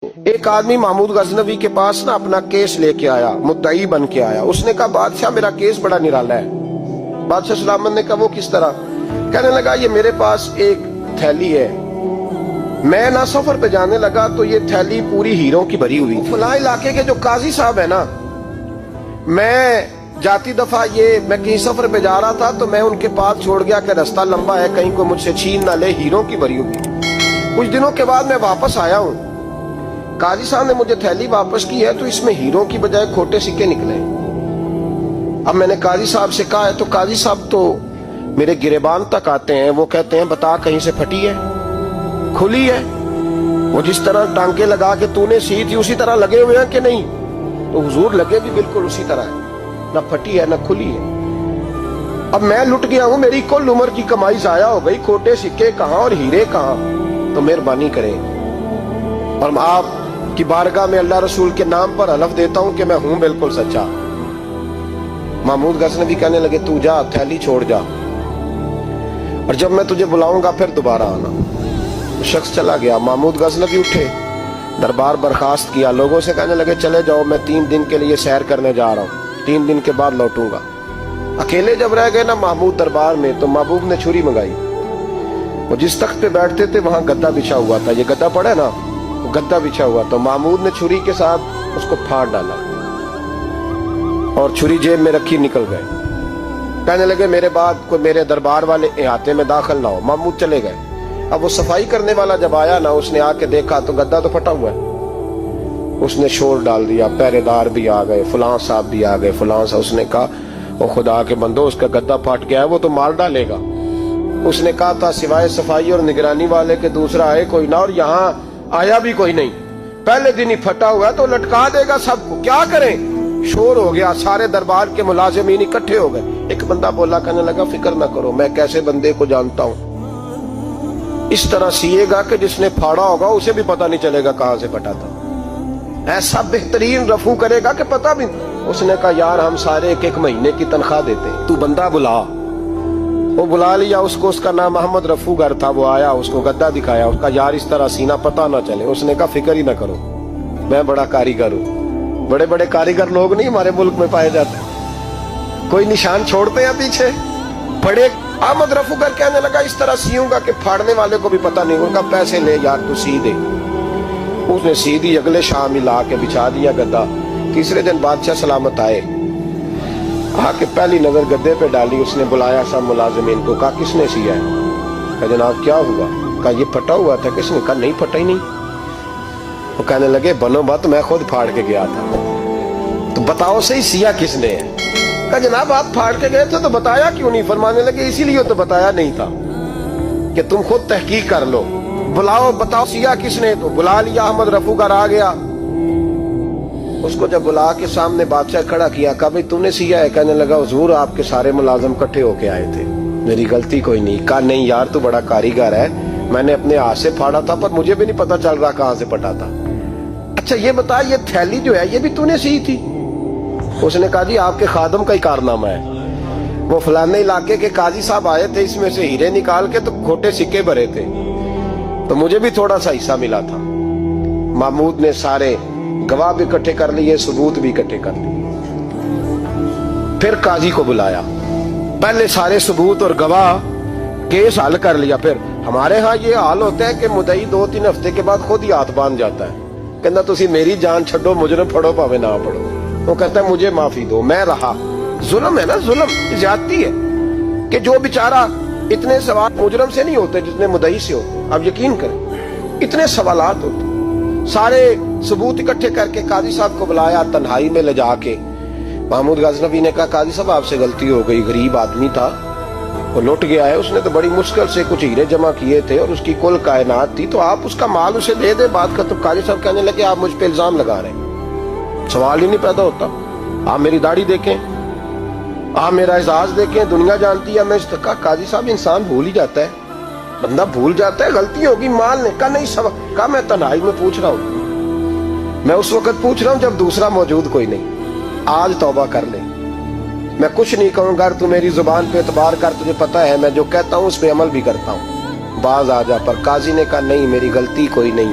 ایک آدمی محمود غزنوی کے پاس نا اپنا کیس لے کے آیا، مدعی بن کے آیا۔ اس نے کہا بادشاہ میرا کیس بڑا نرالا ہے۔ بادشاہ سلامت نے کہا وہ کس طرح؟ کہنے لگا یہ میرے پاس ایک تھیلی ہے، میں نہ سفر پہ جانے لگا تو یہ تھیلی پوری ہیروں کی بھری ہوئی، فلاں علاقے کے جو قاضی صاحب ہے نا، میں جاتی دفعہ میں کہیں سفر پہ جا رہا تھا تو میں ان کے پاس چھوڑ گیا کہ رستہ لمبا ہے، کہیں کو مجھ سے چھین نہ لے، ہیروں کی بھری ہوئی۔ کچھ دنوں کے بعد میں واپس آیا ہوں، قاضی صاحب نے مجھے تھیلی واپس کی ہے تو اس میں ہیروں کی بجائے کھوٹے سکے نکلے۔ اب میں نے قاضی صاحب سے کہا ہے تو قاضی صاحب تو میرے گریبان تک آتے ہیں، وہ کہتے ہیں بتا کہیں سے پھٹی ہے، کھلی ہے؟ وہ جس طرح ٹانکے لگا کے تو نے سی تھی اسی طرح لگے ہوئے ہیں کہ نہیں؟ تو حضور لگے بھی بالکل اسی طرح ہے، نہ پھٹی ہے نہ کھلی ہے۔ اب میں لٹ گیا ہوں، میری کل عمر کی کمائی ضائع ہو گئی، کھوٹے سکے کہاں اور ہیرے کہاں؟ تو مہربانی کریں اور آپ کی بارگاہ میں اللہ رسول کے نام پر حلف دیتا ہوں کہ میں ہوں بالکل سچا۔ محمود غزنوی کہنے لگے تو جا، تھیلی چھوڑ جا، اور جب میں تجھے بلاؤں گا پھر دوبارہ آنا۔ شخص چلا گیا۔ محمود غزنوی اٹھے، دربار برخاست کیا، لوگوں سے کہنے لگے چلے جاؤ، میں 3 دن کے لیے سیر کرنے جا رہا ہوں، 3 دن کے بعد لوٹوں گا۔ اکیلے جب رہ گئے نا محمود دربار میں تو محبوب نے چھری منگائی۔ وہ جس تخت پہ بیٹھتے تھے وہاں گدا بچھا ہوا تھا، یہ گدا پڑا ہے نا، گدا بچھا ہوا، تو محمود نے چھری کے ساتھ اس کو پھاڑ ڈالا اور چھری جیب میں رکھی نکل گئے۔ کہنے لگے میرے بعد کوئی میرے دربار والے احاطے میں داخل نہ ہو۔ محمود چلے گئے۔ اب وہ صفائی کرنے والا جب آیا نا، اس نے آ کے دیکھا تو گدا تو پھٹا ہوا ہے۔ اس نے شور ڈال دیا، پہرے دار بھی آ گئے، فلاں صاحب بھی آ گئے، فلاں صاحب۔ اس نے کہا وہ خدا کے بندو، اس کا گدا پھٹ گیا ہے، وہ تو مار ڈالے گا۔ اس نے کہا تھا سوائے صفائی اور نگرانی والے کے دوسرا آئے کوئی نہ، اور یہاں آیا بھی کوئی نہیں، پہلے دن ہی پھٹا ہوا ہے تو لٹکا دے گا سب کو، کیا کریں؟ شور ہو گیا، سارے دربار کے ملازمین اکٹھے ہو گئے۔ ایک بندہ بولا، کہنے لگا فکر نہ کرو، میں کیسے بندے کو جانتا ہوں، اس طرح سیے گا کہ جس نے پھاڑا ہوگا اسے بھی پتہ نہیں چلے گا کہاں سے پھٹا تھا، ایسا بہترین رفو کرے گا کہ پتہ بھی۔ اس نے کہا یار ہم سارے 1 مہینے کی تنخواہ دیتے ہیں، تو بندہ بلا۔ وہ بلا لیا اس کو، اس کا نام محمد رفو گر تھا۔ وہ آیا، اس کو گدا دکھایا، اس کا یار اس طرح سینہ پتہ نہ چلے۔ اس نے کہا فکر ہی نہ کرو، میں بڑا کاریگر ہوں۔ بڑے بڑے کاریگر لوگ نہیں ہمارے ملک میں پائے جاتے، کوئی نشان چھوڑتے ہیں پیچھے بڑے۔ احمد رفو گر کہنے لگا اس طرح سیوں گا کہ پھاڑنے والے کو بھی پتہ نہیں ہوگا، پیسے لے یار تو سی دے۔ اس نے سی دی، اگلے شام ہی لا کے بچھا دیا گدا۔ تیسرے دن بادشاہ سلامت آئے، آ کے پہلی نظر گدے پہ ڈالی۔ اس نے بلایا سب ملازمین کو، کہا کس نے سیا ہے؟ کہا جناب کیا ہوا؟ کہا یہ پھٹا ہوا تھا۔ کس نے؟ کہا نہیں پھٹا ہی نہیں۔ وہ کہنے لگے بنو بات، میں خود پھاڑ کے گیا تھا، تو بتاؤ صحیح سیا کس نے ہے؟ کہا جناب آپ پھاڑ کے گئے تھے تو بتایا کیوں نہیں؟ فرمانے لگے اسی لیے تو بتایا نہیں تھا کہ تم خود تحقیق کر لو، بلاؤ بتاؤ سیا کس نے۔ تو بلا لیا، احمد رفو گر آ گیا۔ اس کو جب بلا کے سامنے بادشاہ کھڑا کیا، کہا بھئی تو نے سیا ہے؟ کہنے لگا حضور آپ کے سارے ملازم کٹھے ہو کے آئے تھے، میری غلطی کوئی نہیں۔ کہا نہیں یار تو بڑا کاریگر ہے، میں نے اپنے ہاتھ سے پھاڑا تھا پر مجھے بھی نہیں پتا چل رہا کہاں سے پھٹا تھا۔ اچھا یہ بتا یہ تھیلی جو ہے یہ بھی تو نے سی تھی؟ اس نے کہا جی آپ کے خادم کا ہی کارنامہ ہے، وہ فلانے علاقے کے قاضی صاحب آئے تھے، اس میں سے ہیرے نکال کے تو کھوٹے سکے بھرے تھے، تو مجھے بھی تھوڑا سا حصہ ملا تھا۔ محمود نے سارے گواہ بھی اکٹھے کر لیے، ثبوت بھی اکٹھے کر لیے۔ پھر قاضی کو بلایا، پہلے سارے ثبوت اور گواہ کیس حل کر لیا۔ پھر ہمارے ہاں یہ حال ہوتا ہے کہ مدعی 2-3 ہفتے کے بعد خود ہی ہاتھ باندھ جاتا ہے، کہنا تسی میری جان چھڈو، مجرم پھڑو پاوے نہ پڑھو۔ وہ کہتا ہے مجھے معافی دو، میں رہا۔ ظلم ہے نا، ظلم زیادتی ہے کہ جو بیچارہ اتنے سوال مجرم سے نہیں ہوتے جتنے مدعی سے ہوتے، آپ یقین کریں اتنے سوالات ہوتے۔ سارے ثبوت اکٹھے کر کے قاضی صاحب کو بلایا، تنہائی میں لے جا کے محمود غزنوی نے کہا قاضی صاحب آپ سے غلطی ہو گئی، غریب آدمی تھا، وہ لوٹ گیا ہے، اس نے تو بڑی مشکل سے کچھ ہیرے جمع کیے تھے اور اس کی کل کائنات تھی، تو آپ اس کا مال اسے دے دیں، بات ختم۔ قاضی صاحب کہنے لگے آپ مجھ پہ الزام لگا رہے ہیں، سوال ہی نہیں پیدا ہوتا، آپ میری داڑھی دیکھیں، آپ میرا اعزاز دیکھیں، دنیا جانتی ہے میں اس کا۔ قاضی صاحب انسان بھول ہی جاتا ہے، بندہ بھول جاتا ہے، غلطی ہوگی، مال نے کہا نہیں سوال۔ کہا میں تنہائی میں پوچھ رہا ہوں، میں اس وقت پوچھ رہا ہوں جب دوسرا موجود کوئی نہیں، آج توبہ کر لے، میں کچھ نہیں کہوں گا، تو میری زبان پہ اعتبار کر، تجھے پتا ہے میں جو کہتا ہوں اس پہ عمل بھی کرتا ہوں، باز آ جا۔ پر قاضی نے کہا نہیں میری غلطی کوئی نہیں،